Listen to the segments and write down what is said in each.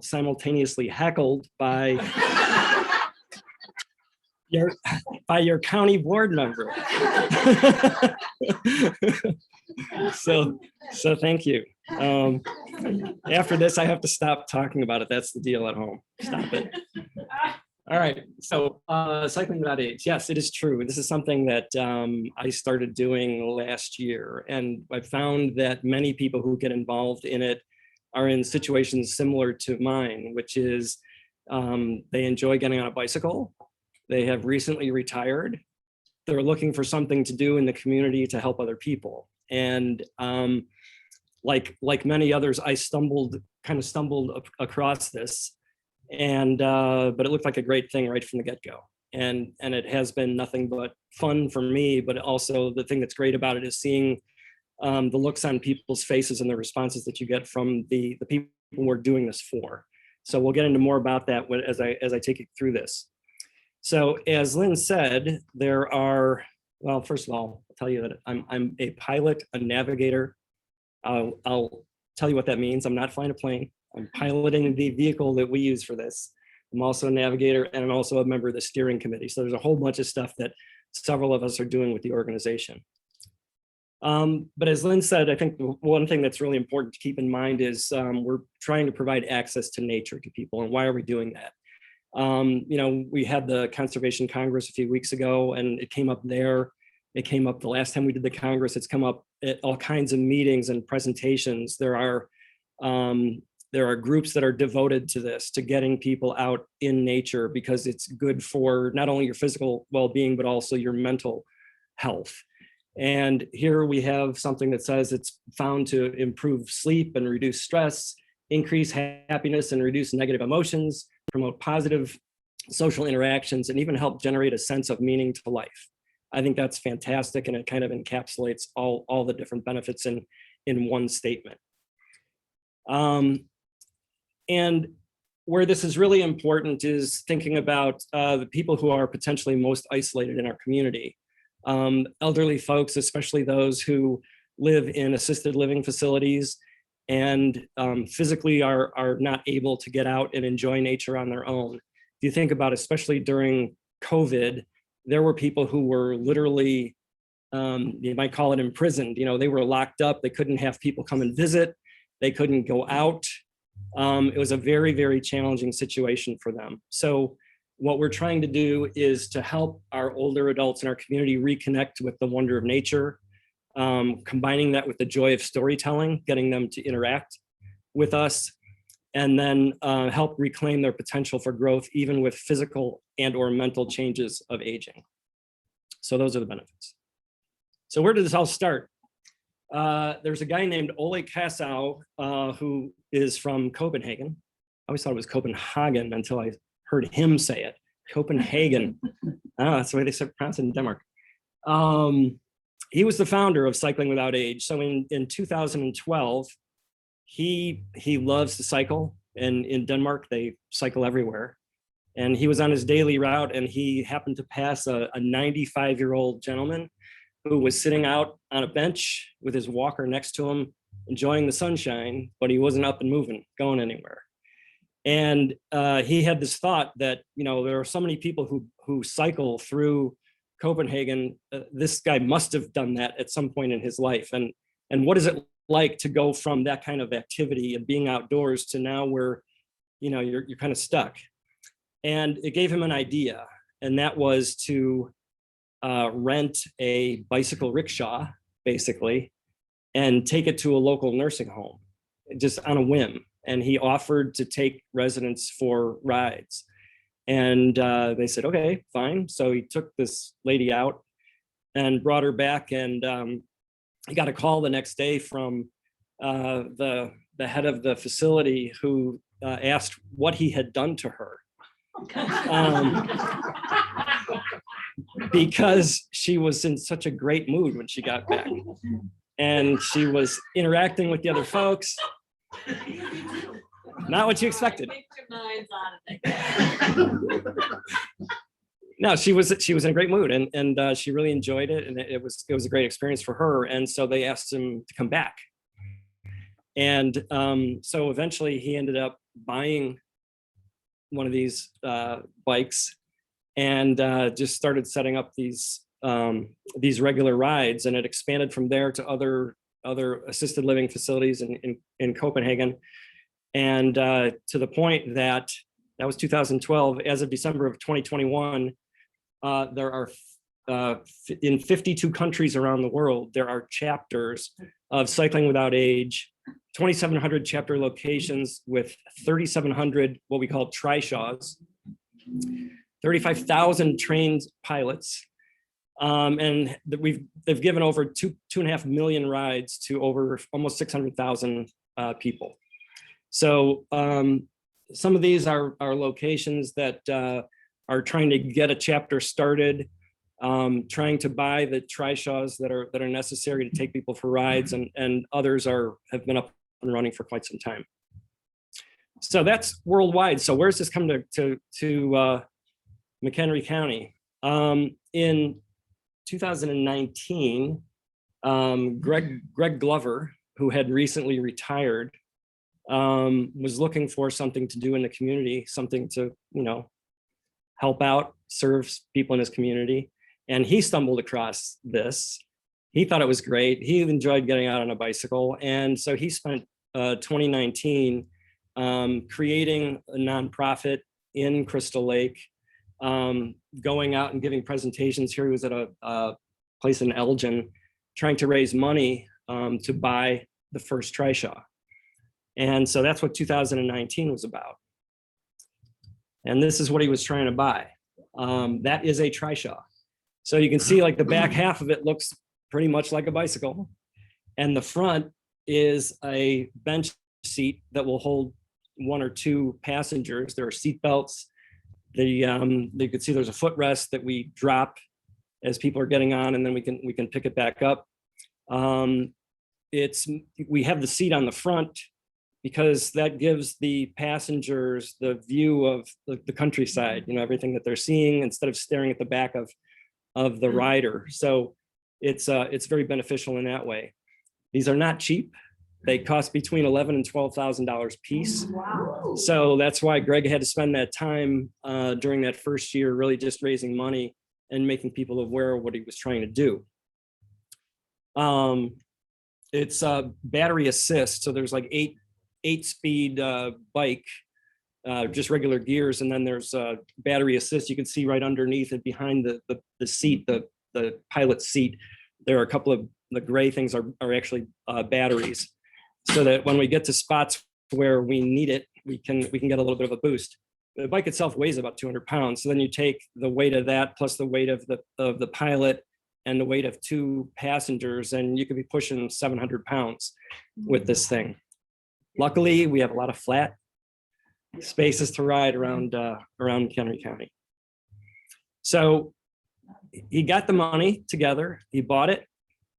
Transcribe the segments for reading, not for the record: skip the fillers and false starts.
simultaneously heckled by your county board member. so thank you. After this, I have to stop talking about it. That's the deal at home. Stop it. All right. So cycling without age. Yes, it is true. This is something that I started doing last year, and I found that many people who get involved in it are in situations similar to mine, which is they enjoy getting on a bicycle. They have recently retired. They're looking for something to do in the community to help other people. And like many others, I stumbled across this, and but it looked like a great thing right from the get-go. And it has been nothing but fun for me, but also the thing that's great about it is seeing the looks on people's faces and the responses that you get from the people we're doing this for. So we'll get into more about that as I take you through this. So as Lynn said, there are, well, first of all, I'll tell you that I'm a pilot, a navigator. I'll tell you what that means. I'm not flying a plane. I'm piloting the vehicle that we use for this. I'm also a navigator, and I'm also a member of the steering committee. So there's a whole bunch of stuff that several of us are doing with the organization. But as Lynn said, I think one thing that's really important to keep in mind is we're trying to provide access to nature to people. And why are we doing that? You know, we had the Conservation Congress a few weeks ago, and it came up there. It came up the last time we did the Congress. It's come up at all kinds of meetings and presentations. There are groups that are devoted to this, to getting people out in nature, because it's good for not only your physical well-being, but also your mental health. And here we have something that says it's found to improve sleep and reduce stress, increase happiness and reduce negative emotions, promote positive social interactions, and even help generate a sense of meaning to life. I think that's fantastic, and it kind of encapsulates all the different benefits in one statement. And where this is really important is thinking about the people who are potentially most isolated in our community. Elderly folks, especially those who live in assisted living facilities and physically are not able to get out and enjoy nature on their own. If you think about, especially during COVID, there were people who were literally, you might call it imprisoned. You know, they were locked up. They couldn't have people come and visit. They couldn't go out. It was a very, very challenging situation for them. So what we're trying to do is to help our older adults in our community reconnect with the wonder of nature, combining that with the joy of storytelling, getting them to interact with us, and then help reclaim their potential for growth, even with physical and or mental changes of aging. So those are the benefits. So where did this all start? There's a guy named Ole Kassow who is from Copenhagen. I always thought it was Copenhagen until I heard him say it. Copenhagen. That's the way they pronounce it in Denmark. He was the founder of Cycling Without Age. So in 2012, he loves to cycle, and in Denmark they cycle everywhere. And he was on his daily route, and he happened to pass a 95-year-old gentleman who was sitting out on a bench with his walker next to him, enjoying the sunshine, but he wasn't up and moving, going anywhere. And he had this thought that, you know, there are so many people who cycle through Copenhagen. This guy must have done that at some point in his life. And what is it like to go from that kind of activity and being outdoors to now where, you know, you're kind of stuck? And it gave him an idea, and that was to rent a bicycle rickshaw, basically, and take it to a local nursing home, just on a whim. And he offered to take residents for rides. And they said, okay, fine. So he took this lady out and brought her back, and he got a call the next day from the head of the facility, who asked what he had done to her. Because she was in such a great mood when she got back, and she was interacting with the other folks. Not what you expected. No, she was in a great mood, and she really enjoyed it, and it was a great experience for her. And so they asked him to come back. And so eventually he ended up buying one of these bikes and just started setting up these regular rides, and it expanded from there to other assisted living facilities in Copenhagen, and to the point that was 2012. As of December of 2021, there are in 52 countries around the world, there are chapters of Cycling Without Age, 2,700 chapter locations with 3,700 what we call trishaws, 35,000 trained pilots, and they've given over 2.5 million rides to over almost 600,000 people. So some of these are locations that are trying to get a chapter started, trying to buy the trishaws that are necessary to take people for rides, and others have been up and running for quite some time. So that's worldwide. So where's this come to McHenry County? In 2019, Greg Glover, who had recently retired, was looking for something to do in the community, something to, help out, serve people in his community. And he stumbled across this. He thought it was great. He enjoyed getting out on a bicycle. And so he spent 2019 creating a nonprofit in Crystal Lake, going out and giving presentations. Here he was at a place in Elgin, trying to raise money to buy the first trishaw. And so that's what 2019 was about. And this is what he was trying to buy. That is a trishaw. So you can see like the back half of it looks pretty much like a bicycle. And the front is a bench seat that will hold 1 or 2 passengers. There are seat belts. You can see there's a footrest that we drop as people are getting on, and then we can pick it back up. We have the seat on the front because that gives the passengers the view of the countryside, everything that they're seeing, instead of staring at the back of the rider. So it's very beneficial in that way. These are not cheap. They cost between $11,000 and $12,000 a piece. Wow. So that's why Greg had to spend that time during that first year really just raising money and making people aware of what he was trying to do. It's battery assist. So there's like eight speed bike, just regular gears, and then there's battery assist. You can see right underneath it, behind the seat, the pilot seat, there are a couple of the gray things are actually batteries, so that when we get to spots where we need it, we can get a little bit of a boost. The bike itself weighs about 200 pounds. So then you take the weight of that plus the weight of the pilot and the weight of 2 passengers, and you could be pushing 700 pounds with this thing. Luckily, we have a lot of flat spaces to ride around McHenry County. So he got the money together, he bought it,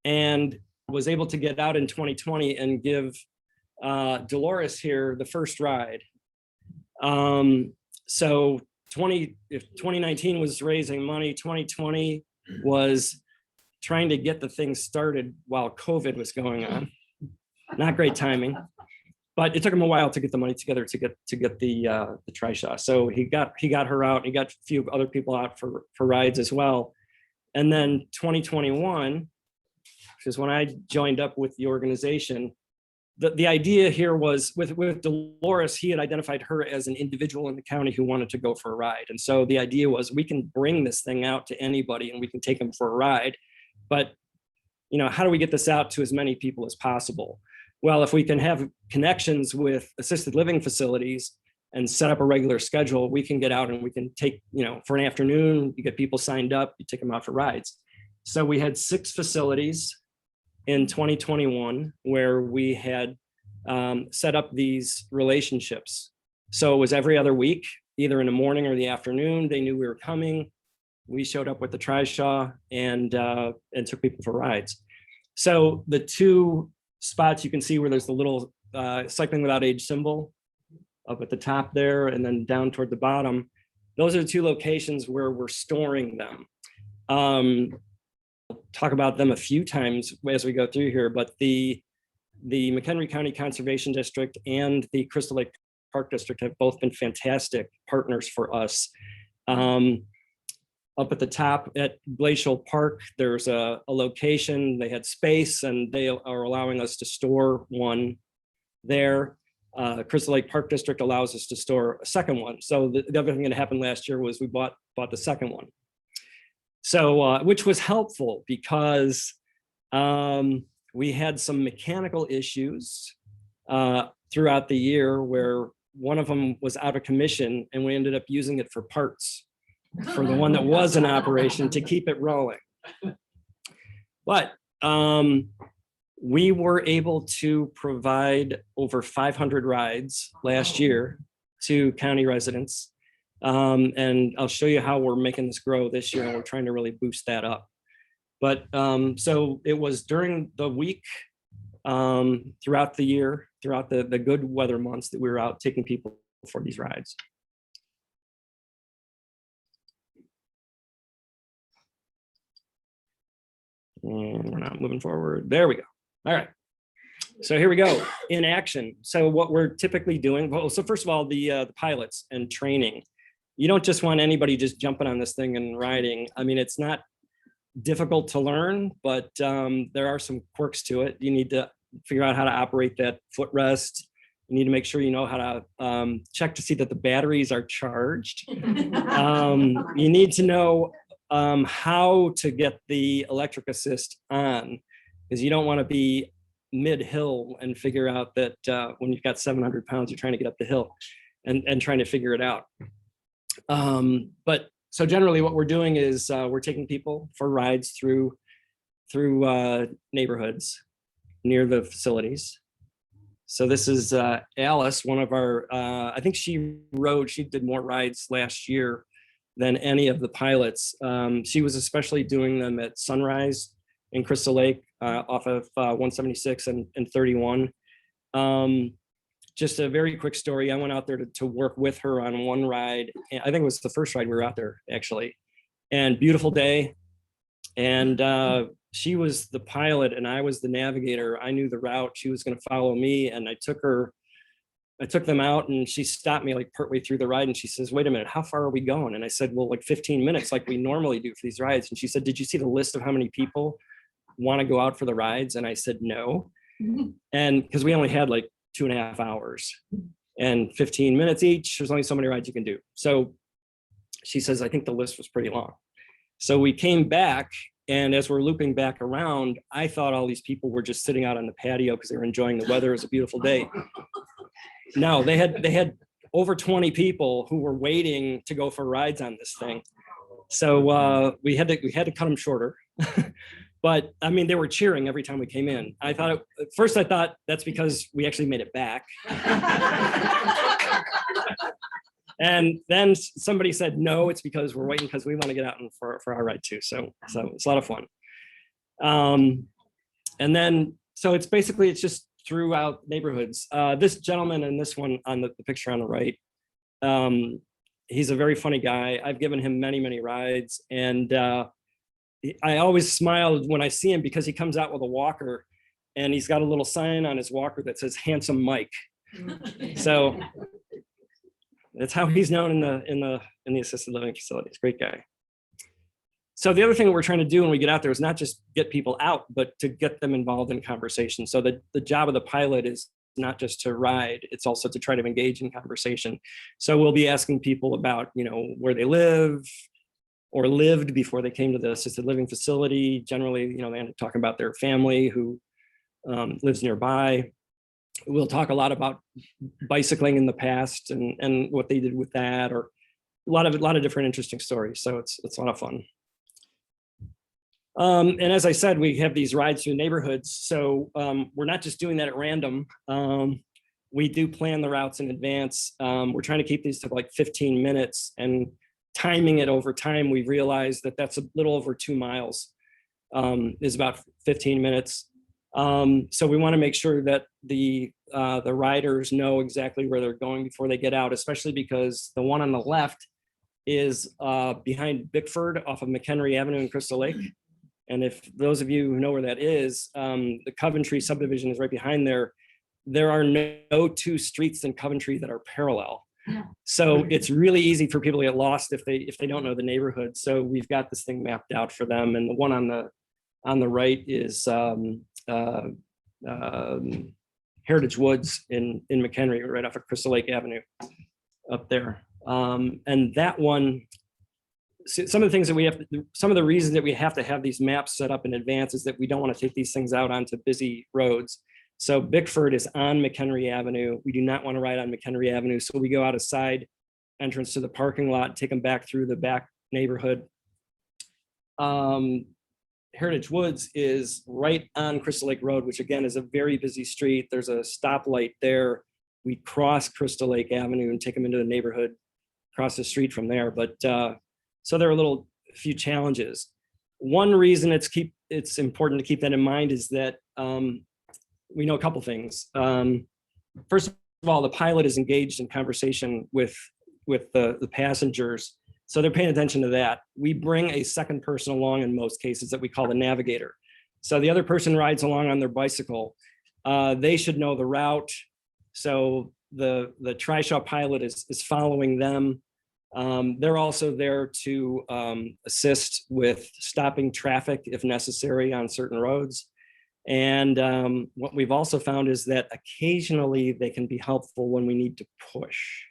and was able to get out in 2020 and give Dolores here the first ride. So if 2019 was raising money, 2020 was trying to get the thing started while COVID was going on. Not great timing, but it took him a while to get the money together to get the trishaw. So he got her out. He got a few other people out for rides as well. And then 2021, which is when I joined up with the organization. The idea here was with Dolores, he had identified her as an individual in the county who wanted to go for a ride. And so the idea was we can bring this thing out to anybody and we can take them for a ride. But, how do we get this out to as many people as possible? Well, if we can have connections with assisted living facilities and set up a regular schedule, we can get out and we can take, for an afternoon, you get people signed up, you take them out for rides. So we had 6 facilities in 2021 where we had set up these relationships. So it was every other week, either in the morning or the afternoon. They knew we were coming. We showed up with the trishaw and took people for rides. So the 2 spots you can see where there's the little Cycling Without Age symbol up at the top there, and then down toward the bottom, those are the 2 locations where we're storing them. Talk about them a few times as we go through here, but the the McHenry County Conservation District and the Crystal Lake Park District have both been fantastic partners for us. Up at the top at Glacial Park, there's a location, they had space, and they are allowing us to store one there. Crystal Lake Park District allows us to store a second one. So the other thing that happened last year was we bought the second one. So, which was helpful because we had some mechanical issues throughout the year where one of them was out of commission and we ended up using it for parts for the one that was in operation to keep it rolling. But we were able to provide over 500 rides last year to county residents. And I'll show you how we're making this grow this year, and we're trying to really boost that up. But so it was during the week, throughout the year, throughout the good weather months that we were out taking people for these rides. And we're not moving forward. There we go. All right. So here we go in action. So what we're typically doing, well, so first of all, the pilots and training. You don't just want anybody just jumping on this thing and riding. I mean, it's not difficult to learn, but there are some quirks to it. You need to figure out how to operate that footrest. You need to make sure you know how to check to see that the batteries are charged. You need to know how to get the electric assist on, because you don't want to be mid-hill and figure out that when you've got 700 pounds, you're trying to get up the hill and trying to figure it out. But so generally what we're doing is we're taking people for rides through neighborhoods near the facilities. So this is Alice, one of our, I think she did more rides last year than any of the pilots. She was especially doing them at Sunrise in Crystal Lake off of 176 and 31. Just a very quick story. I went out there to work with her on one ride. I think it was the first ride we were out there actually, and beautiful day. And she was the pilot and I was the navigator. I knew the route. She was going to follow me, and I took them out, and she stopped me like partway through the ride, and she says, "Wait a minute, how far are we going?" And I said, "Well, like 15 minutes like we normally do for these rides." And she said, "Did you see the list of how many people want to go out for the rides?" And I said, "No." And because we only had like 2.5 hours and 15 minutes each, there's only so many rides you can do. So she says, "I think the list was pretty long." So we came back, and as we're looping back around, I thought all these people were just sitting out on the patio because they were enjoying the weather. It was a beautiful day. No, they had over 20 people who were waiting to go for rides on this thing. So we had to cut them shorter. But I mean, they were cheering every time we came in. At first I thought that's because we actually made it back. And then somebody said, "No, it's because we're waiting because we want to get out for our ride too." So it's a lot of fun. And then, so it's just throughout neighborhoods. This gentleman and this one on the picture on the right, he's a very funny guy. I've given him many, many rides, and I always smiled when I see him because he comes out with a walker, and he's got a little sign on his walker that says "Handsome Mike." So that's how he's known in the assisted living facilities. Great guy. So the other thing that we're trying to do when we get out there is not just get people out, but to get them involved in conversation. So the job of the pilot is not just to ride, it's also to try to engage in conversation. So we'll be asking people about, where they live or lived before they came to the assisted living facility. Generally, they end up talking about their family who lives nearby. We'll talk a lot about bicycling in the past and what they did with that, or a lot of different interesting stories. So it's a lot of fun. And as I said, we have these rides through neighborhoods. So we're not just doing that at random. We do plan the routes in advance. We're trying to keep these to like 15 minutes, and timing it over time, we realized that that's a little over 2 miles is about 15 minutes. So we want to make sure that the riders know exactly where they're going before they get out, especially because the one on the left is behind Bickford off of McHenry Avenue in Crystal Lake. And if those of you who know where that is, the Coventry subdivision is right behind there. There are no two streets in Coventry that are parallel. So it's really easy for people to get lost if they don't know the neighborhood. So we've got this thing mapped out for them. And the one on the right is Heritage Woods in McHenry, right off of Crystal Lake Avenue up there. And that one, some of the things that we have, some of the reasons that we have to have these maps set up in advance is that we don't want to take these things out onto busy roads. So Bickford is on McHenry Avenue. We do not want to ride on McHenry Avenue. So we go out a side entrance to the parking lot, take them back through the back neighborhood. Heritage Woods is right on Crystal Lake Road, which again is a very busy street. There's a stoplight there. We cross Crystal Lake Avenue and take them into the neighborhood, across the street from there. But so there are few challenges. One reason it's important to keep that in mind is that we know a couple things. First of all, the pilot is engaged in conversation with the passengers. So they're paying attention to that. We bring a second person along in most cases that we call the navigator. So the other person rides along on their bicycle. They should know the route. So the Trishaw pilot is following them. They're also there to assist with stopping traffic if necessary on certain roads. And what we've also found is that occasionally they can be helpful when we need to push.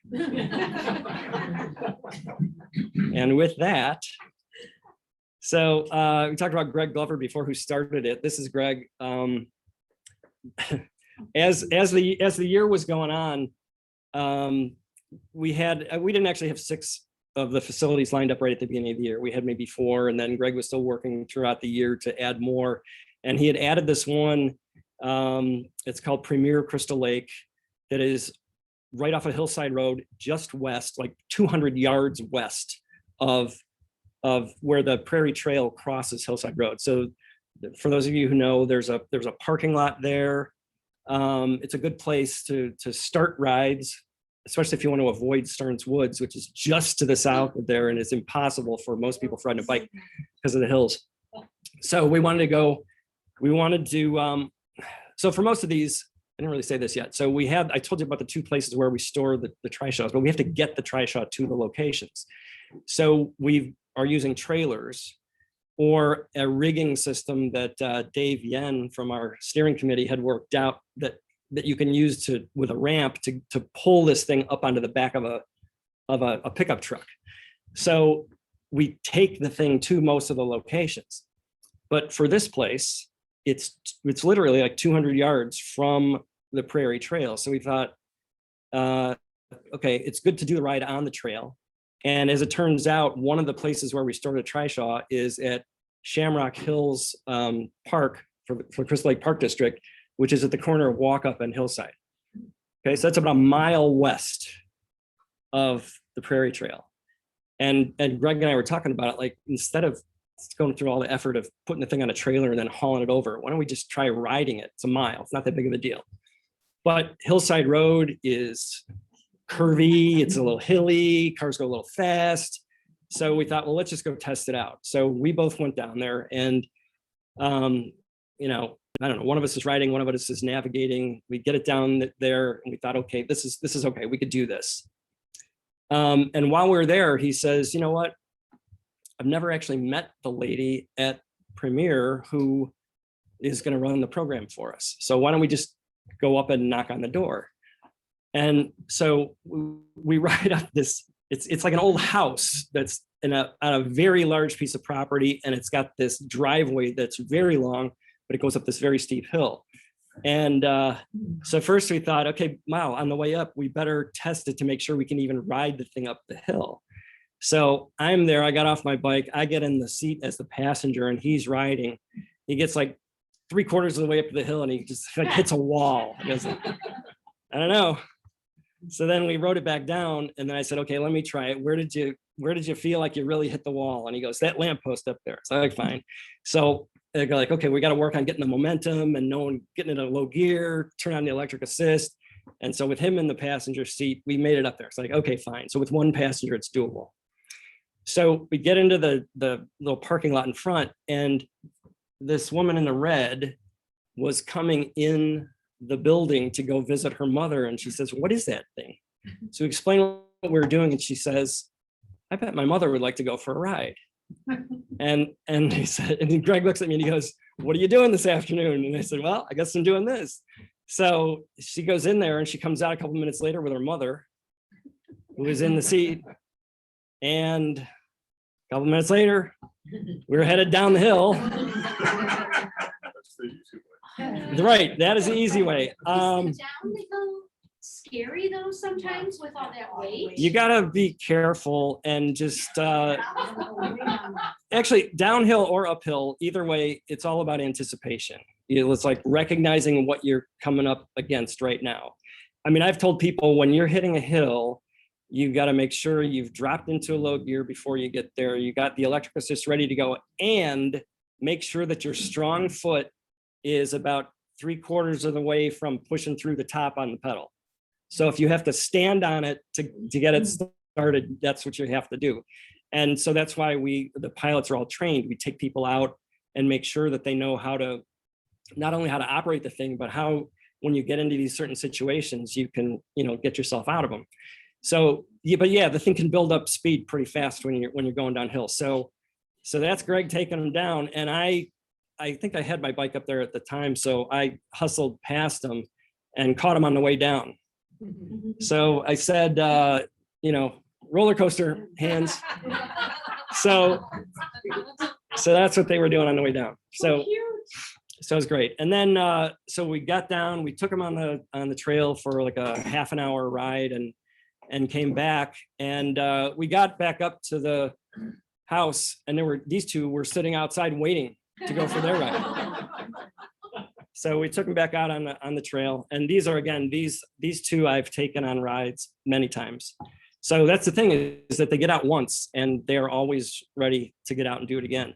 And with that, so we talked about Greg Glover before, who started it. This is Greg. As the year was going on, we didn't actually have 6 of the facilities lined up right at the beginning of the year. We had maybe 4, and then Greg was still working throughout the year to add more. And he had added this one, it's called Premier Crystal Lake, that is right off of Hillside Road, just west, like 200 yards west of where the Prairie Trail crosses Hillside Road. So for those of you who know, there's a parking lot there. It's a good place to start rides, especially if you want to avoid Stearns Woods, which is just to the south of there, and it's impossible for most people riding a bike because of the hills. So we wanted to, so for most of these, I didn't really say this yet. So I told you about the 2 places where we store the Trishaws, but we have to get the Trishaw to the locations. So we are using trailers or a rigging system that Dave Yen from our steering committee had worked out that you can use with a ramp to pull this thing up onto the back of a pickup truck. So we take the thing to most of the locations. But for this place, it's literally like 200 yards from the Prairie Trail. So we thought, okay, it's good to do the ride on the trail. And as it turns out, one of the places where we stored a Trishaw is at Shamrock Hills Park for Crystal Lake Park District, which is at the corner of Walkup and Hillside. Okay, so that's about a mile west of the Prairie Trail. And Greg and I were talking about it, like, instead of going through all the effort of putting the thing on a trailer and then hauling it over, why don't we just try riding it? It's a mile, it's not that big of a deal. But Hillside Road is curvy, it's a little hilly, cars go a little fast. So we thought, well, let's just go test it out. So we both went down there, and you know, I don't know, one of us is riding, one of us is navigating. We get it down there, and we thought, okay, this is okay, we could do this. And while we were there, he says, you know what? I've never actually met the lady at Premier who is going to run the program for us. So why don't we just go up and knock on the door? And so we ride up this, it's like an old house that's on a very large piece of property, and it's got this driveway that's very long, but it goes up this very steep hill. And so first we thought, okay, wow, on the way up, we better test it to make sure we can even ride the thing up the hill. So I'm there, I got off my bike, I get in the seat as the passenger, and he's riding. He gets like 3/4 of the way up the hill, and he just like hits a wall. He goes, I don't know. So then we rode it back down, and then I said, okay, let me try it. Where did you feel like you really hit the wall? And he goes, that lamppost up there. So I'm like, fine. So they go like, okay, we got to work on getting the momentum and getting it in a low gear, turn on the electric assist. And so with him in the passenger seat, we made it up there. It's like, okay, fine. So with one passenger, it's doable. So we get into the little parking lot in front, and this woman in the red was coming in the building to go visit her mother. And she says, what is that thing? So we explain what we were doing. And she says, I bet my mother would like to go for a ride. And he said, and Greg looks at me and he goes, what are you doing this afternoon? And I said, well, I guess I'm doing this. So she goes in there and she comes out a couple minutes later with her mother, who was in the seat. And a couple minutes later, we were headed down the hill. Right, that is the easy way. Down the hill scary though sometimes with all that weight? You gotta be careful and just actually downhill or uphill, either way, it's all about anticipation. It's like recognizing what you're coming up against right now. I mean, I've told people when you're hitting a hill, you've got to make sure you've dropped into a low gear before you get there. You got the electric assist ready to go, and make sure that your strong foot is about 3/4 of the way from pushing through the top on the pedal. So if you have to stand on it to get it started, that's what you have to do. And so that's why the pilots are all trained. We take people out and make sure that they know how to, not only how to operate the thing, but how, when you get into these certain situations, you can, get yourself out of them. So, but yeah, the thing can build up speed pretty fast when you're going downhill. So that's Greg taking them down. And I think I had my bike up there at the time. So I hustled past him and caught him on the way down. So I said, roller coaster hands. So that's what they were doing on the way down. So it was great. And then, so we got down, we took him on the trail for like a half an hour ride and came back. And we got back up to the house, and these two were sitting outside waiting to go for their ride. So we took them back out on the trail. And these are, again, these two I've taken on rides many times. So that's the thing, is that they get out once and they're always ready to get out and do it again.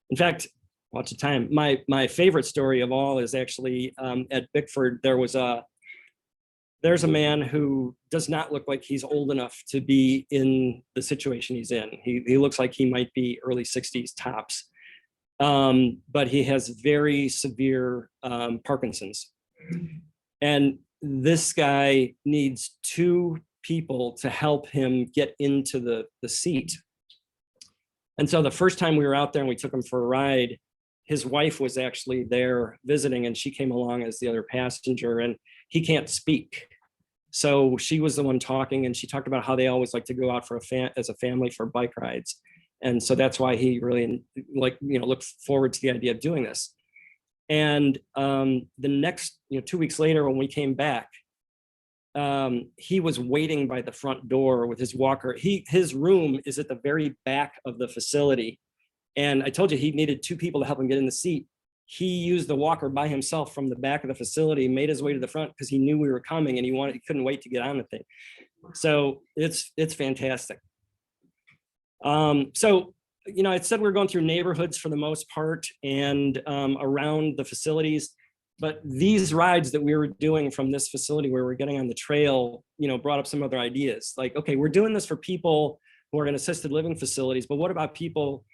In fact, watch the time. My favorite story of all is actually at Bickford. There's a man who does not look like he's old enough to be in the situation he's in. He looks like he might be early 60s tops. But he has very severe Parkinson's. And this guy needs 2 people to help him get into the seat. And so the first time we were out there and we took him for a ride, his wife was actually there visiting, and she came along as the other passenger, and he can't speak. So she was the one talking, and she talked about how they always like to go out as a family for bike rides. And so that's why he really looked forward to the idea of doing this. And the next, 2 weeks later, when we came back, he was waiting by the front door with his walker. His room is at the very back of the facility. And I told you he needed 2 people to help him get in the seat. He used the walker by himself from the back of the facility, made his way to the front because he knew we were coming, and he couldn't wait to get on the thing. So it's fantastic. So, it said we're going through neighborhoods for the most part and around the facilities, but these rides that we were doing from this facility where we're getting on the trail, brought up some other ideas. Like, okay, we're doing this for people who are in assisted living facilities, but what about people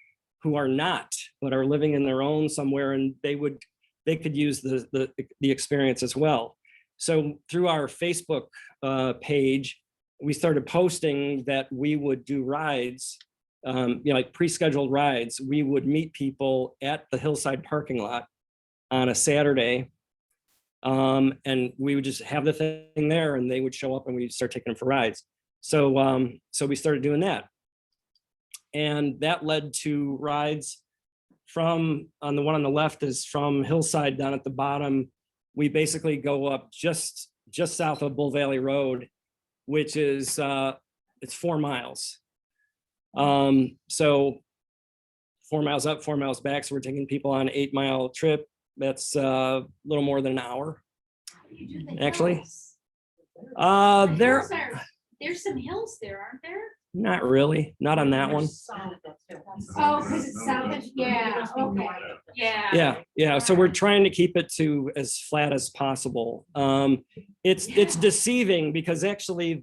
who are not, but are living in their own somewhere, and they could use the experience as well. So through our Facebook page, we started posting that we would do rides, like pre-scheduled rides. We would meet people at the hillside parking lot on a Saturday, and we would just have the thing there, and they would show up, and we'd start taking them for rides. So we started doing that. And that led to rides on the one on the left is from Hillside down at the bottom. We basically go up just south of Bull Valley Road, which is, it's 4 miles. So 4 miles up, 4 miles back. So we're taking people on an 8-mile trip. That's a little more than an hour, actually. There's some hills there, aren't there? Not really, not on that one. Oh, because it's south. Yeah. Okay. Yeah. Yeah. So we're trying to keep it to as flat as possible. It's deceiving because actually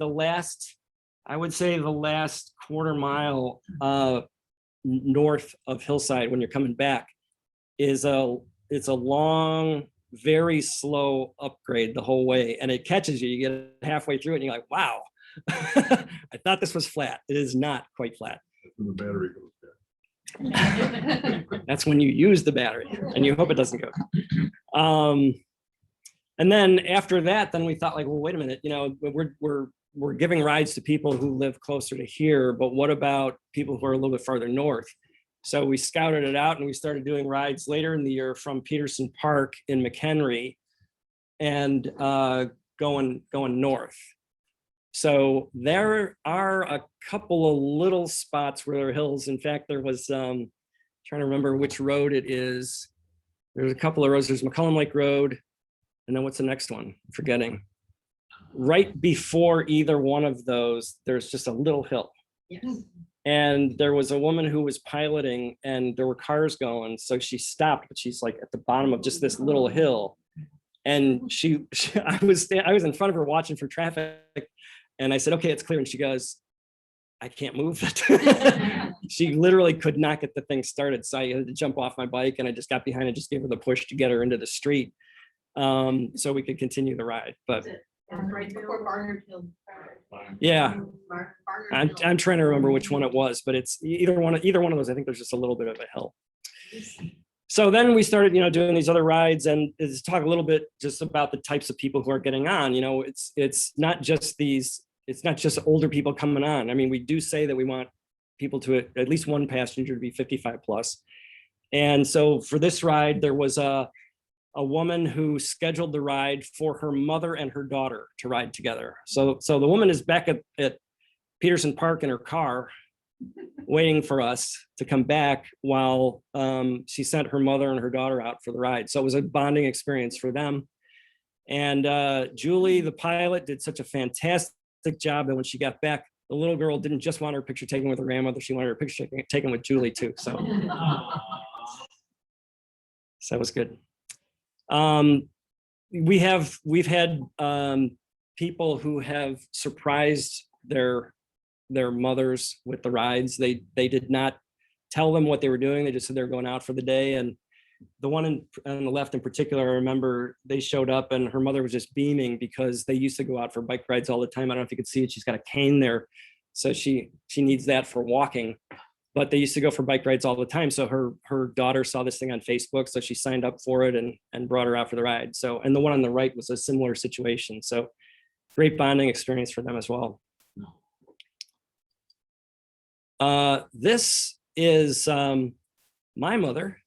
I would say the last quarter mile north of Hillside, when you're coming back, it's a long, very slow upgrade the whole way, and it catches you. You get halfway through it and you're like, wow, I thought this was flat. It is not quite flat. When the battery goes down. That's when you use the battery and you hope it doesn't go. And then after that, then we thought like, well, wait a minute, we're giving rides to people who live closer to here, but what about people who are a little bit farther north? So we scouted it out and we started doing rides later in the year from Peterson Park in McHenry and going north. So there are a couple of little spots where there are hills. In fact, there was, trying to remember which road it is. There's a couple of roads. There's McCollum Lake Road. And then what's the next one? I'm forgetting. Right before either one of those, there's just a little hill. Yes. And there was a woman who was piloting and there were cars going. So she stopped, but she's like at the bottom of just this little hill. And I was in front of her watching for traffic. And I said, okay, it's clear. And she goes, I can't move it. She literally could not get the thing started. So I had to jump off my bike and I just got behind and just gave her the push to get her into the street. So we could continue the ride. But Right before Barnard Hill. yeah, I'm trying to remember which one it was, but it's either one of those. I think there's just a little bit of a hill. So then we started, doing these other rides and let's talk a little bit just about the types of people who are getting on. It's not just older people coming on. I mean, we do say that we want people to at least one passenger to be 55 plus. And so for this ride, there was a woman who scheduled the ride for her mother and her daughter to ride together. So the woman is back at Peterson Park in her car, waiting for us to come back while she sent her mother and her daughter out for the ride. So it was a bonding experience for them. And Julie, the pilot, did such a fantastic job that when she got back, the little girl didn't just want her picture taken with her grandmother, she wanted her picture taken with Julie too. So that was good. We've had people who have surprised their mothers with the rides. They did not tell them what they were doing. They just said they were going out for the day. And the one on the left in particular, I remember they showed up and her mother was just beaming because they used to go out for bike rides all the time. I don't know if you could see it. She's got a cane there. So she needs that for walking, but they used to go for bike rides all the time. So her daughter saw this thing on Facebook. So she signed up for it and brought her out for the ride. So, and the one on the right was a similar situation. So great bonding experience for them as well. This is my mother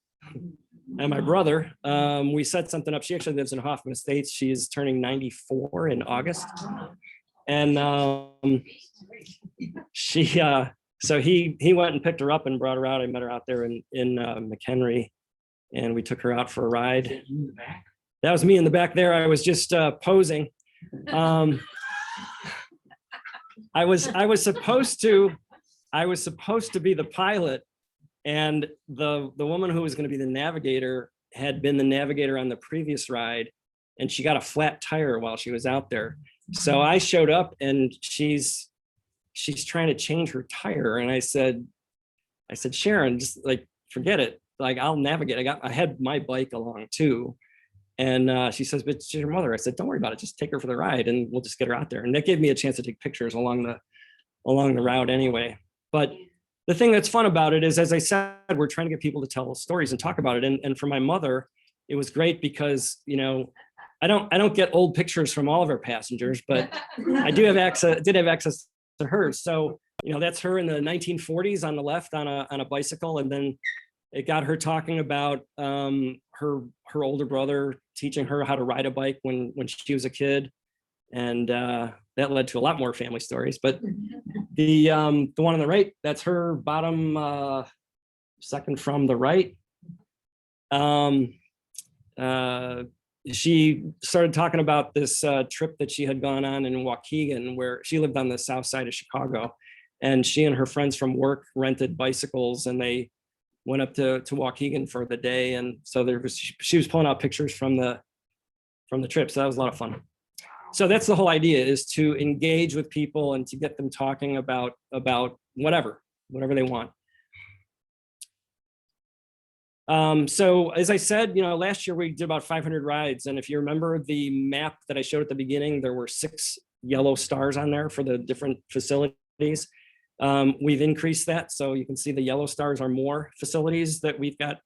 and my brother. We set something up. She actually lives in Hoffman Estates. She is turning 94 in August. And so he went and picked her up and brought her out. I met her out there in McHenry, and we took her out for a ride. That was me in the back there. I was just posing. I was supposed to be the pilot, and the woman who was going to be the navigator had been the navigator on the previous ride, and she got a flat tire while she was out there. So I showed up and she's trying to change her tire. And I said, Sharon, just like, forget it. Like, I'll navigate. I had my bike along too. And she says, but it's your mother. I said, don't worry about it. Just take her for the ride and we'll just get her out there. And that gave me a chance to take pictures along the route anyway. But the thing that's fun about it is, as I said, we're trying to get people to tell stories and talk about it. And for my mother, it was great because, I don't get old pictures from all of our passengers, but I did have access to hers. So, that's her in the 1940s on the left on a bicycle. And then it got her talking about her older brother teaching her how to ride a bike when she was a kid. And that led to a lot more family stories. But the one on the right, that's her bottom second from the right. She started talking about this trip that she had gone on in Waukegan, where she lived on the south side of Chicago, and she and her friends from work rented bicycles and they went up to Waukegan for the day. And so she was pulling out pictures from the trip. So that was a lot of fun. So that's the whole idea, is to engage with people and to get them talking about whatever they want. So as I said, last year we did about 500 rides. And if you remember the map that I showed at the beginning, there were 6 yellow stars on there for the different facilities. We've increased that. So you can see the yellow stars are more facilities that we've got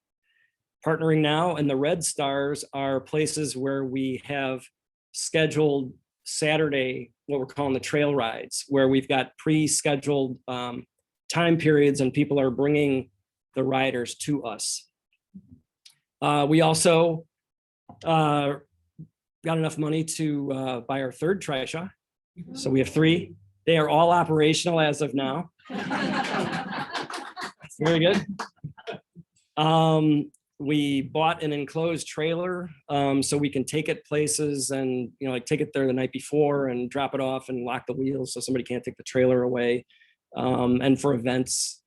partnering now. And the red stars are places where we have scheduled Saturday, what we're calling the trail rides, where we've got pre-scheduled time periods and people are bringing the riders to us. We also got enough money to buy our 3rd trishaw. So we have 3. They are all operational as of now. Very good. We bought an enclosed trailer so we can take it places and like take it there the night before and drop it off and lock the wheels so somebody can't take the trailer away. And for events.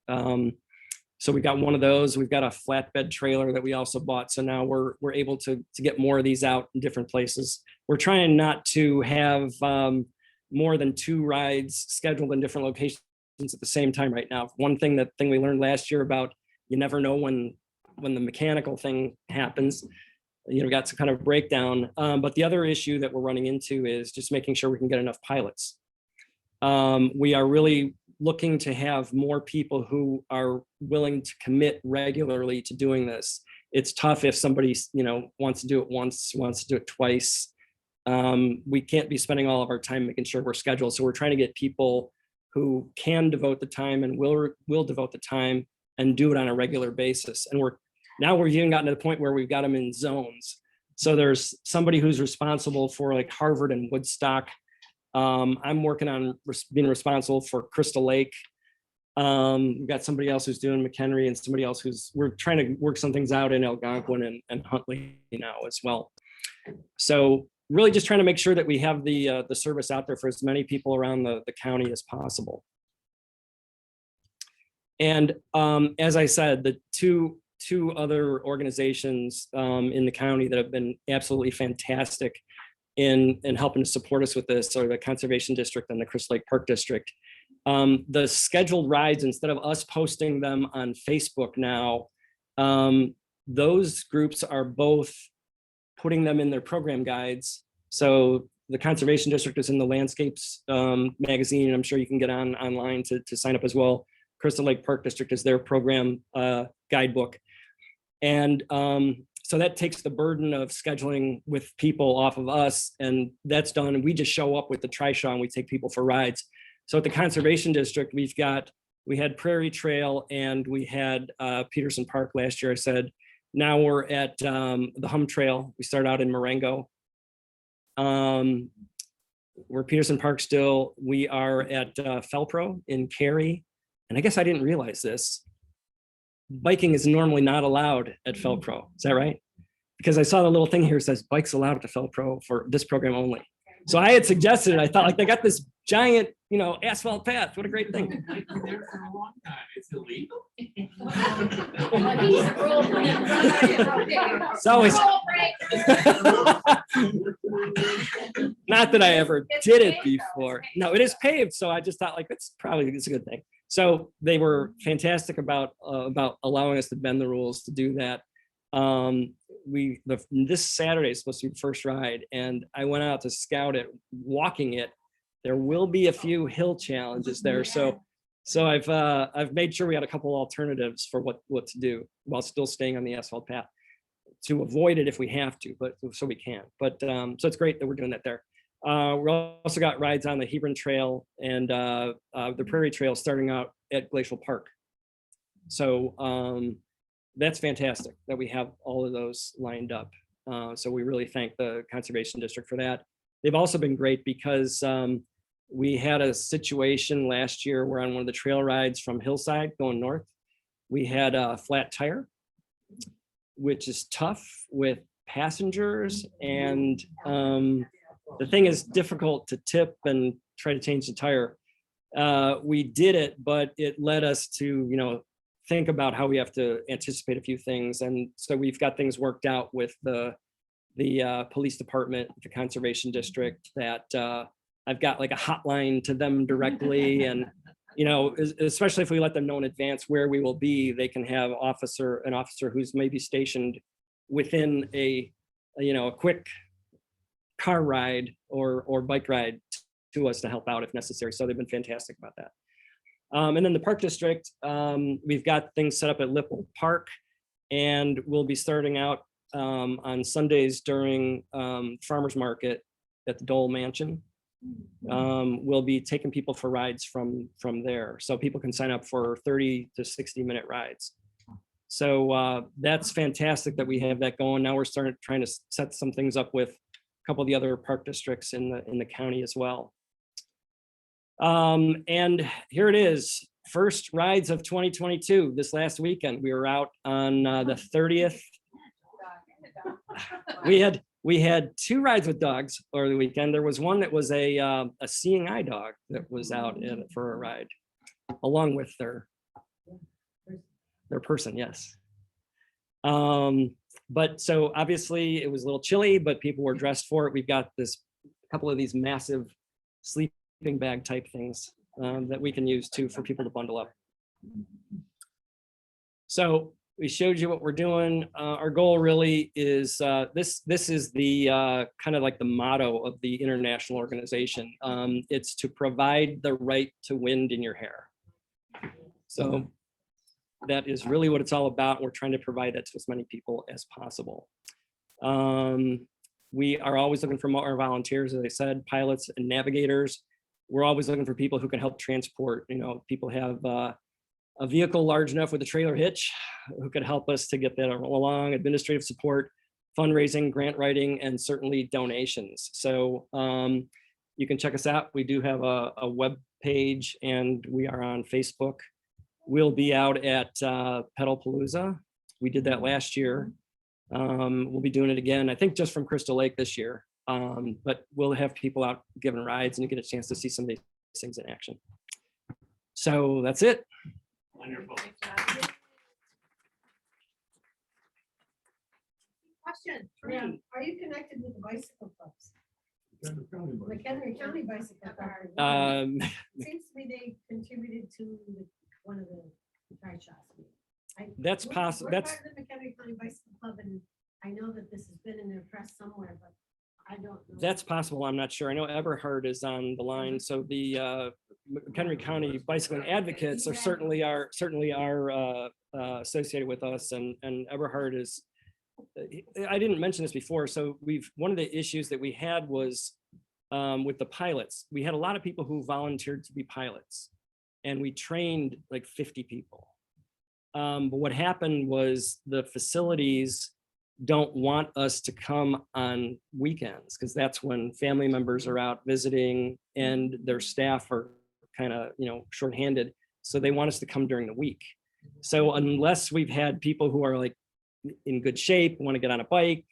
So we got one of those. We've got a flatbed trailer that we also bought. So now we're able to get more of these out in different places. We're trying not to have more than 2 rides scheduled in different locations at the same time right now. One thing we learned last year about you never know when the mechanical thing happens, got some kind of breakdown. But the other issue that we're running into is just making sure we can get enough pilots. We are really looking to have more people who are willing to commit regularly to doing this. It's tough if somebody, wants to do it once, wants to do it twice. We can't be spending all of our time making sure we're scheduled. So we're trying to get people who can devote the time and will devote the time and do it on a regular basis. And we've even gotten to the point where we've got them in zones. So there's somebody who's responsible for like Harvard and Woodstock. I'm working on being responsible for Crystal Lake. We've got somebody else who's doing McHenry and somebody else we're trying to work some things out in Algonquin and Huntley now as well. So really just trying to make sure that we have the service out there for as many people around the county as possible. And as I said, the two other organizations in the county that have been absolutely fantastic in helping to support us with this are the Conservation District and the Crystal Lake Park District. The scheduled rides, instead of us posting them on Facebook now, those groups are both putting them in their program guides. So the Conservation District is in the Landscapes magazine. I'm sure you can get online to sign up as well. Crystal Lake Park District is their program guidebook. And so that takes the burden of scheduling with people off of us, and that's done. And we just show up with the trishaw and we take people for rides. So at the Conservation District, we had Prairie Trail and we had Peterson Park last year. I said, now we're at the Hum Trail. We start out in Marengo. We're Peterson Park still. We are at Felpro in Cary. And I guess I didn't realize this. Biking is normally not allowed at Felpro. Is that right? Because I saw the little thing here that says bikes allowed at Felpro for this program only. So I had suggested it. I thought like they got this giant, asphalt path. What a great thing. I've been there for a long time. It's illegal. It's always not that I ever did it before. No, it is paved. So I just thought like it's a good thing. So they were fantastic about allowing us to bend the rules to do that. This Saturday is supposed to be the first ride, and I went out to scout it, walking it. There will be a few hill challenges there, so I've made sure we had a couple alternatives for what to do while still staying on the asphalt path to avoid it if we have to, but so we can. But so it's great that we're doing that there. We also got rides on the Hebron Trail and the Prairie Trail starting out at Glacial Park. So that's fantastic that we have all of those lined up. So we really thank the Conservation District for that. They've also been great because we had a situation last year where on one of the trail rides from Hillside going north, we had a flat tire, which is tough with passengers, and the thing is difficult to tip and try to change the tire. We did it, but it led us to, think about how we have to anticipate a few things. And so we've got things worked out with the police department, the Conservation District, that I've got like a hotline to them directly. And especially if we let them know in advance where we will be, they can have an officer who's maybe stationed within a quick car ride or bike ride to us to help out if necessary. So they've been fantastic about that. And then the park district, we've got things set up at Lipple Park, and we'll be starting out on Sundays during farmers market at the Dole Mansion. We'll be taking people for rides from there, so people can sign up for 30 to 60-minute rides. So that's fantastic that we have that going. Now we're trying to set some things up with a couple of the other park districts in the county as well. And here it is, first rides of 2022. This last weekend, we were out on the 30th. We had 2 rides with dogs over the weekend. There was one that was a seeing eye dog that was out for a ride, along with their person, yes. But so obviously it was a little chilly, but people were dressed for it. We've got couple of these massive sleeping bag type things that we can use too for people to bundle up. So we showed you what we're doing. Our goal really is this is the kind of like the motto of the international organization. It's to provide the right to wind in your hair. So that is really what it's all about. We're trying to provide that to as many people as possible. We are always looking for more volunteers, as I said, pilots and navigators. We're always looking for people who can help transport. People have a vehicle large enough with a trailer hitch who could help us to get that along, administrative support, fundraising, grant writing, and certainly donations. So you can check us out. We do have a web page, and we are on Facebook. We'll be out at Pedalpalooza. We did that last year. We'll be doing it again, I think just from Crystal Lake this year. But we'll have people out giving rides, and you get a chance to see some of these things in action. So that's it. Wonderful. Question, are you connected with the bicycle clubs? McHenry County Bicycle Club. Seems to me they contributed to one of the tire shots. That's possible. That's part of the McHenry County Bicycle Club, and I know that this has been in their press somewhere, but I don't know. That's possible. I'm not sure. I know Eberhard is on the line. So the McHenry County Bicycling Advocates are certainly are associated with us, and Eberhard is. I didn't mention this before. So one of the issues that we had was with the pilots. We had a lot of people who volunteered to be pilots, and we trained like 50 people. But what happened was the facilities don't want us to come on weekends, because that's when family members are out visiting and their staff are kind of shorthanded. So they want us to come during the week. So unless we've had people who are like in good shape, want to get on a bike,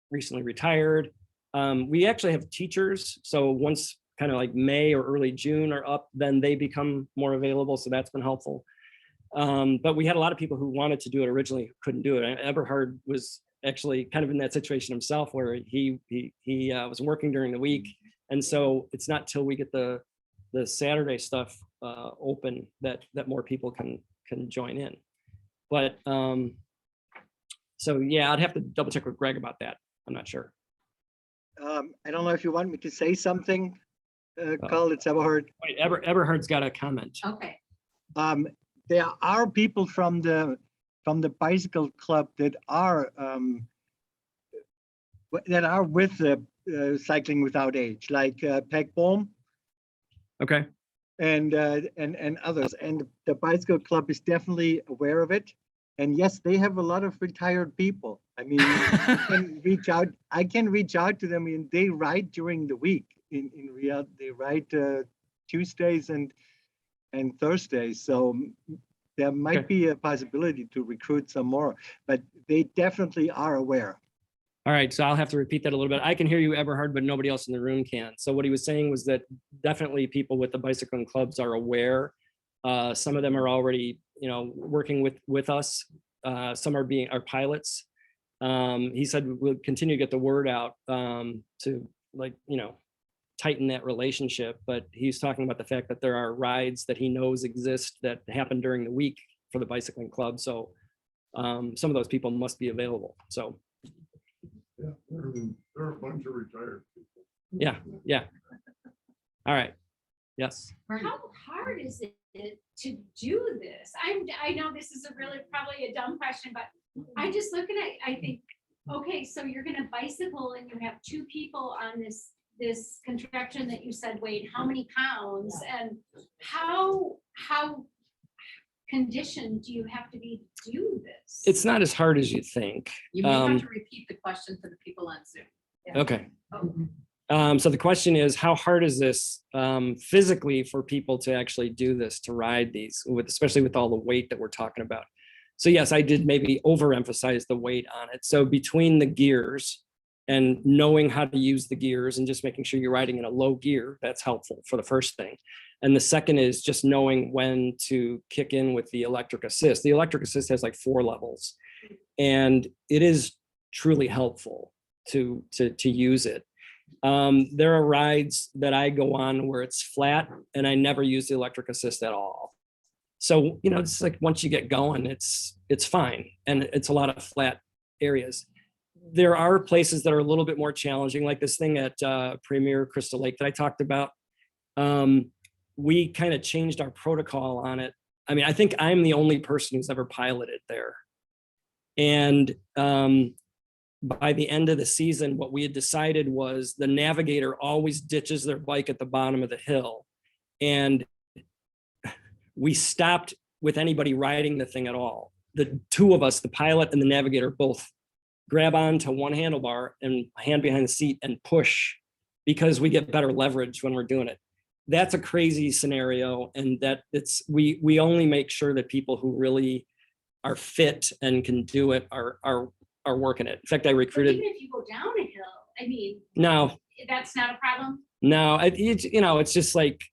recently retired, we actually have teachers. So once kind of like May or early June are up, then they become more available. So that's been helpful. But we had a lot of people who wanted to do it originally who couldn't do it. Eberhard was actually kind of in that situation himself, where he was working during the week, and so it's not till we get the Saturday stuff open that more people can join in. But so yeah, I'd have to double check with Greg about that. I'm not sure. I don't know if you want me to say something, Carl. It's Eberhard. Wait, Eberhard's got a comment. Okay. There are people from the bicycle club that are with the Cycling Without Age, like Peg Bohm. Okay. And others. And the bicycle club is definitely aware of it. And yes, they have a lot of retired people. I mean, I can reach out to them, and they ride during the week in Riyadh. They ride Tuesdays and Thursdays. So there might be a possibility to recruit some more, but they definitely are aware. All right, so I'll have to repeat that a little bit. I can hear you, Eberhard, but nobody else in the room can. So what he was saying was that definitely people with the bicycling clubs are aware. Some of them are already, working with us. Some are pilots. He said we'll continue to get the word out to tighten that relationship. But he's talking about the fact that there are rides that he knows exist that happen during the week for the bicycling club. So some of those people must be available. So Yeah, there are a bunch of retired people. yeah. All right. Yes. How hard is it to do this? I know this is a really probably a dumb question, but I just looking at, I think, okay, so you're gonna bicycle and you have two people on this contraption that you said weighed how many pounds, and how conditioned do you have to be to do this? It's not as hard as you think. You may have to repeat the question for the people on Zoom. Okay. Oh, So the question is, how hard is this physically for people to actually do this, to ride these, especially with all the weight that we're talking about? So yes, I did maybe overemphasize the weight on it. So between the gears and knowing how to use the gears and just making sure you're riding in a low gear, that's helpful for the first thing. And the second is just knowing when to kick in with the electric assist. The electric assist has like 4 levels, and it is truly helpful to use it. There are rides that I go on where it's flat and I never use the electric assist at all. So, it's like once you get going, it's fine. And it's a lot of flat areas. There are places that are a little bit more challenging, like this thing at Premier Crystal Lake that I talked about. We kind of changed our protocol on it. I mean, I think I'm the only person who's ever piloted there. And by the end of the season, what we had decided was the navigator always ditches their bike at the bottom of the hill. And we stopped with anybody riding the thing at all. The two of us, the pilot and the navigator, both grab onto one handlebar and hand behind the seat and push, because we get better leverage when we're doing it. That's a crazy scenario. And that we only make sure that people who really are fit and can do it are working it. In fact, I but recruited. even if you go down a hill, I mean, No, that's not a problem. no, it's just like,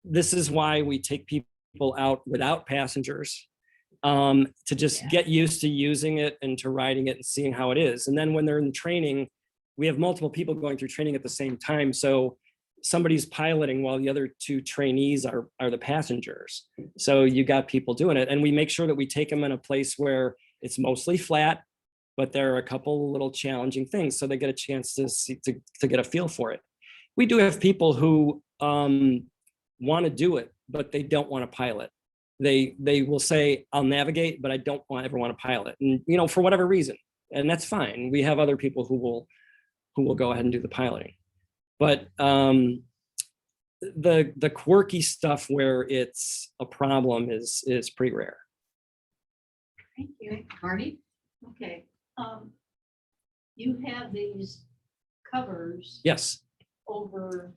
this is why we take people out without passengers, to just get used to using it and to riding it and seeing how it is. And then when they're in training, we have multiple people going through training at the same time. So somebody's piloting while the other 2 trainees are the passengers. So you got people doing it. And we make sure that we take them in a place where it's mostly flat, but there are a couple little challenging things, so they get a chance to get a feel for it. We do have people who want to do it, but they don't want to pilot. They will say, I'll navigate, but I don't ever want to pilot. And, for whatever reason, and that's fine. We have other people who will go ahead and do the piloting. But the quirky stuff where it's a problem is pretty rare. Thank you. Marty? Okay, you have these covers Yes. over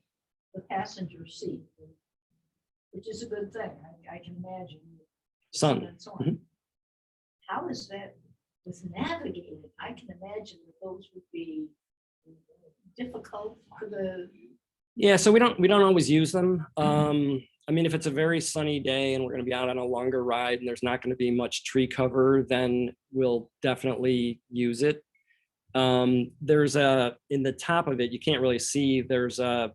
the passenger seat, which is a good thing, I can imagine. Sun. And so on. Mhm. How is that with navigating? I can imagine that those would be difficult for the, Yeah, so we don't always use them. I mean, if it's a very sunny day and we're going to be out on a longer ride and there's not going to be much tree cover, then we'll definitely use it. There's in the top of it, you can't really see, there's a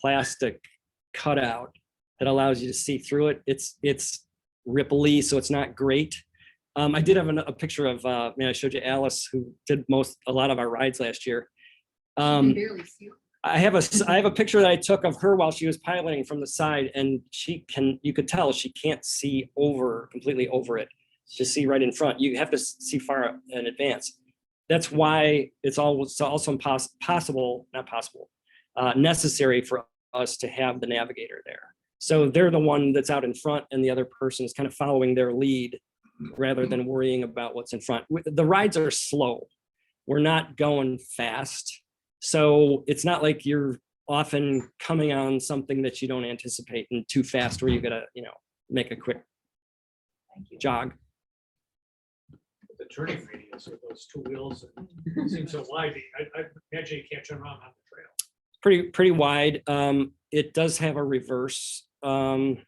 plastic cutout that allows you to see through it. It's ripply, so it's not great. I did have a picture of, I showed you Alice, who did a lot of our rides last year. You barely see. I have a picture that I took of her while she was piloting from the side, and you could tell she can't see completely over it to see right in front. You have to see far in advance. That's why it's also necessary for us to have the navigator there. So they're the one that's out in front, and the other person is kind of following their lead rather than worrying about what's in front. The rides are slow. We're not going fast. So it's not like you're often coming on something that you don't anticipate and too fast where you gotta, make a quick thank you. jog. The turning radius with those 2 wheels and seems so wide. I imagine you can't turn around on the trail. Pretty wide. It does have a reverse mode.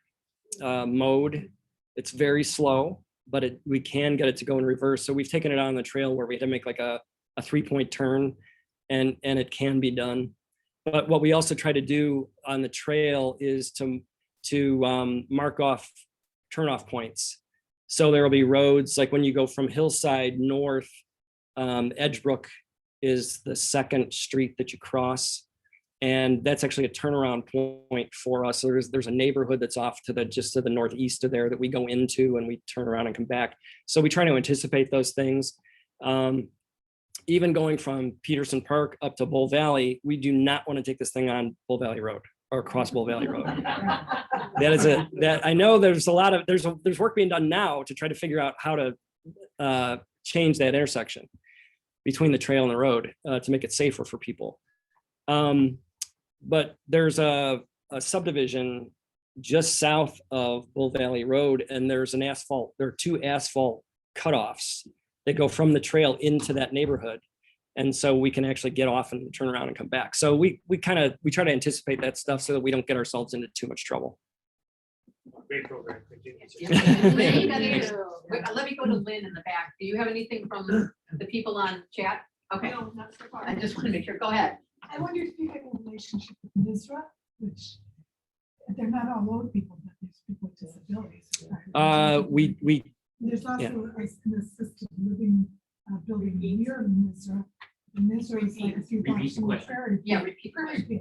It's very slow, but we can get it to go in reverse. So we've taken it on the trail where we had to make like a 3-point turn, and it can be done. But what we also try to do on the trail is to mark off turnoff points. So there will be roads, like when you go from Hillside north, Edgebrook is the second street that you cross. And that's actually a turnaround point for us. So there's a neighborhood that's off to just to the northeast of there that we go into and we turn around and come back. So we try to anticipate those things. Even going from Peterson Park up to Bull Valley, we do not want to take this thing on Bull Valley Road or across Bull Valley Road. That I know there's work being done now to try to figure out how to change that intersection between the trail and the road to make it safer for people. But there's a subdivision just south of Bull Valley Road, and there are 2 asphalt cutoffs that go from the trail into that neighborhood. And so we can actually get off and turn around and come back. So we try to anticipate that stuff so that we don't get ourselves into too much trouble. Great program. Continue. Lynn, you got any- wait, let me go to Lynn in the back. Do you have anything from the people on chat? Okay, No, not so far. I just want to make sure. Go ahead. I wonder if you have a relationship with Misra, which they're not all old people, but there's people with disabilities. There's also an assisted living building near Misra. And Misra is like a few blocks from the ferry. Yeah, repeat the question.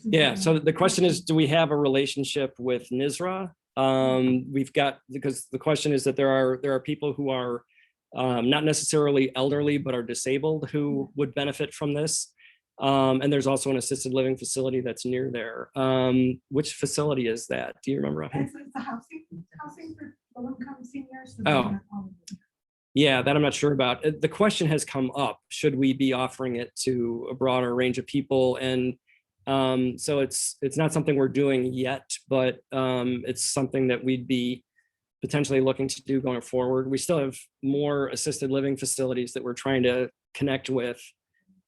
Yeah, so the question is, do we have a relationship with NISRA? We've got, because the question is that there are people who are not necessarily elderly, but are disabled who would benefit from this. And there's also an assisted living facility that's near there. Which facility is that? Do you remember? It's a housing for low-income seniors. so Oh. they're not all of them. Yeah, that I'm not sure about. The question has come up, should we be offering it to a broader range of people? And so it's not something we're doing yet, but it's something that we'd be potentially looking to do going forward. We still have more assisted living facilities that we're trying to connect with.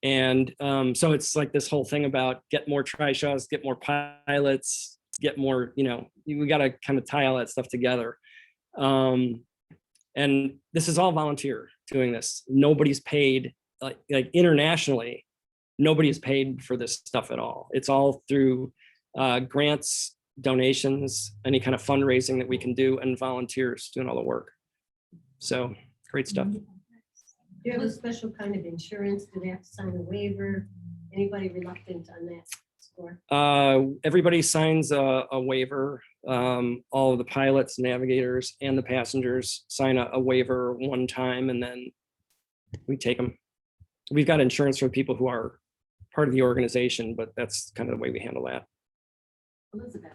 And so it's like this whole thing about get more trishaws, get more pilots, get more, we got to kind of tie all that stuff together. And this is all volunteer doing this. Nobody's paid, like internationally, nobody is paid for this stuff at all. It's all through grants, donations, any kind of fundraising that we can do, and volunteers doing all the work. So great stuff. Do you have a special kind of insurance? Do they have to sign a waiver? Anybody reluctant on that score? Everybody signs a waiver. All of the pilots, navigators, and the passengers sign a waiver one time, and then we take them. We've got insurance for people who are part of the organization, but that's kind of the way we handle that. Elizabeth.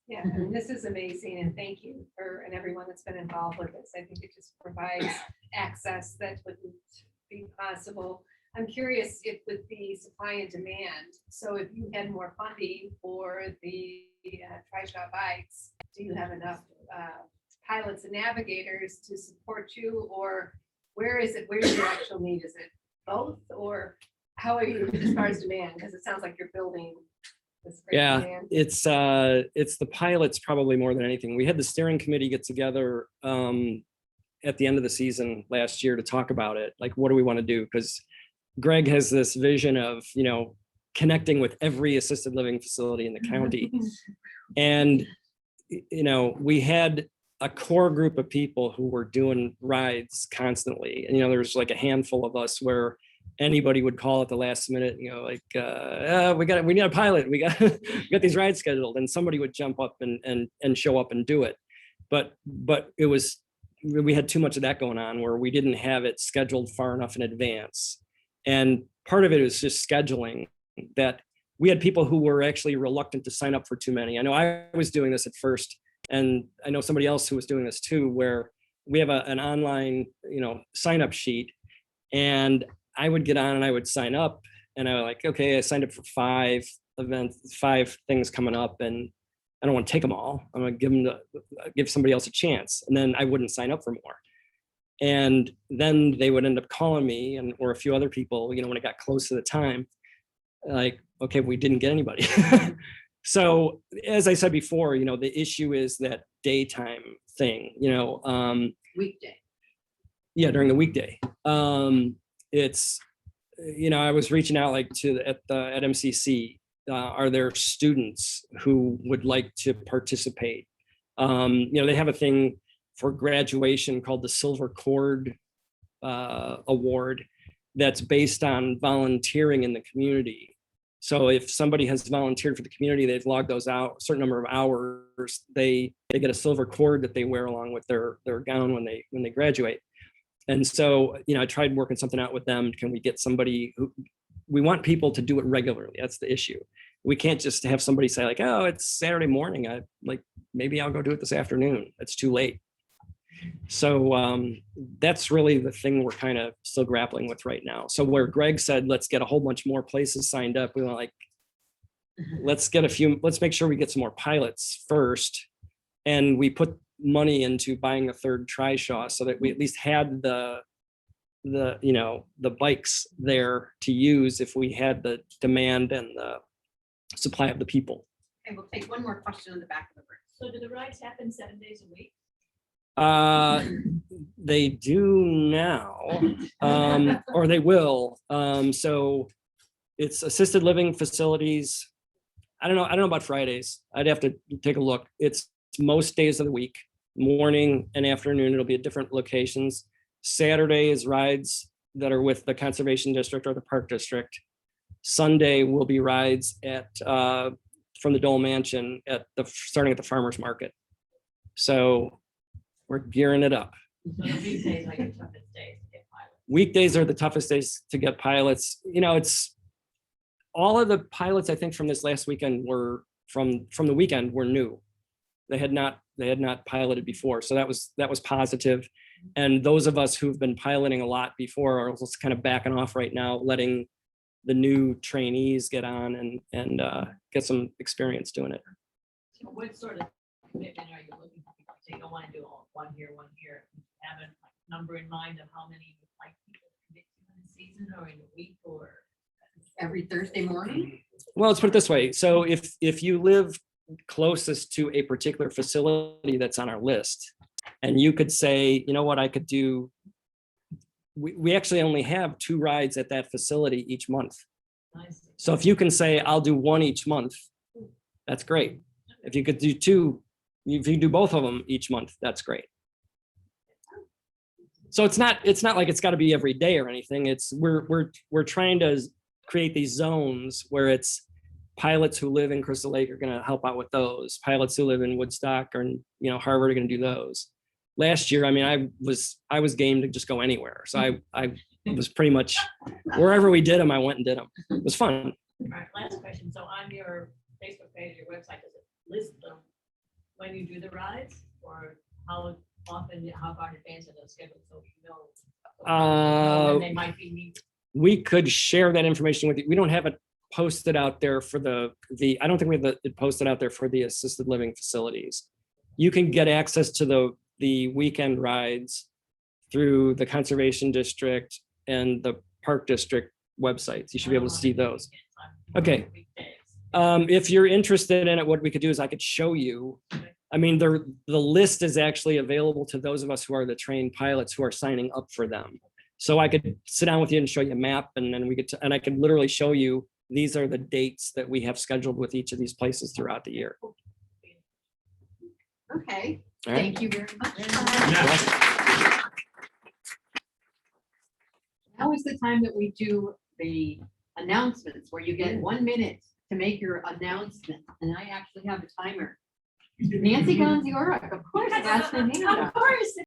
Yeah, and this is amazing, and thank you and everyone that's been involved with this. I think it just provides access that wouldn't be possible. I'm curious if with the supply and demand, so if you had more funding for the trishaw bikes, do you have enough pilots and navigators to support you, or where's your actual need? Is it both, or how are you as far as demand? Because it sounds like you're building this great demand. It's the pilots probably more than anything. We had the steering committee get together at the end of the season last year to talk about it. Like, what do we want to do? Because Greg has this vision of, connecting with every assisted living facility in the county. And, we had a core group of people who were doing rides constantly. And, there's like a handful of us where anybody would call at the last minute, we need a pilot. We got these rides scheduled, and somebody would jump up and show up and do it. But we had too much of that going on where we didn't have it scheduled far enough in advance. And part of it is just scheduling, that we had people who were actually reluctant to sign up for too many. I know I was doing this at first, and I know somebody else who was doing this too, where we have an online, sign up sheet, and I would get on and I would sign up, and I was like, okay, I signed up for 5 events, 5 things coming up, and I don't want to take them all. I'm going to give somebody else a chance. And then I wouldn't sign up for more. And then they would end up calling me or a few other people, when it got close to the time, like, okay, we didn't get anybody. So as I said before, the issue is that daytime thing, Weekday. Yeah, during the weekday. It's I was reaching out like at MCC, are there students who would like to participate? They have a thing for graduation called the Silver Cord Award that's based on volunteering in the community. So if somebody has volunteered for the community, they've logged those out a certain number of hours, they get a silver cord that they wear along with their gown when they graduate. And so, I tried working something out with them. Can we get somebody who, we want people to do it regularly. That's the issue. We can't just have somebody say like, oh, it's Saturday morning. Maybe I'll go do it this afternoon. It's too late. So that's really the thing we're kind of still grappling with right now. So where Greg said, let's get a whole bunch more places signed up, we were like, let's make sure we get some more pilots first. And we put money into buying a third trishaw so that we at least had the bikes there to use if we had the demand and the supply of the people. Okay, we'll take one more question in the back of the room. So do the rides happen 7 days a week? They do now, or they will. So it's assisted living facilities. I don't know about Fridays. I'd have to take a look. It's most days of the week, morning and afternoon. It'll be at different locations. Saturday is rides that are with the Conservation District or the Park District. Sunday will be rides from the Dole Mansion starting at the Farmers Market. So we're gearing it up. So the weekdays are your toughest days to get pilots. Weekdays are the toughest days to get pilots. It's all of the pilots I think from this last weekend were from the weekend were new. They had not piloted before. So that was positive. And those of us who've been piloting a lot before are just kind of backing off right now, letting the new trainees get on and get some experience doing it. So what sort of commitment are you looking for? So you don't want to do all one here. Have a number in mind of how many you'd like people to commit to in a season or in a week or Every Thursday morning? Well, let's put it this way. So if you live closest to a particular facility that's on our list, and you could say, you know what, I could do, we actually only have 2 rides at that facility each month. nice? So if you can say, I'll do 1 each month, that's great. If you could do 2, if you do both of them each month, that's great. So it's not like it's got to be every day or anything. It's we're trying to create these zones where it's pilots who live in Crystal Lake are going to help out with those. Pilots who live in Woodstock or Harvard are going to do those. Last year, I mean, I was game to just go anywhere. So I was pretty much wherever we did them, I went and did them. It was fun. All right, last question. So on your Facebook page, your website, does it list them when you do the rides, or how often, how far in advance are those scheduled so you know when they might be needed? We could share that information with you. We don't have it posted out there for the I don't think we have it posted out there for the assisted living facilities. You can get access to the weekend rides through the Conservation District and the Park District websites. You should be able to see those. Okay. If you're interested in it, what we could do is I could show you. I mean, the list is actually available to those of us who are the trained pilots who are signing up for them. So I could sit down with you and show you a map, and then and I could literally show you, these are the dates that we have scheduled with each of these places throughout the year. Okay, All right. thank you very much. Yeah. Now is the time that we do the announcements, where you get 1 minute to make your announcement, and I actually have a timer. Nancy Gonziora, of course, last name. Of course.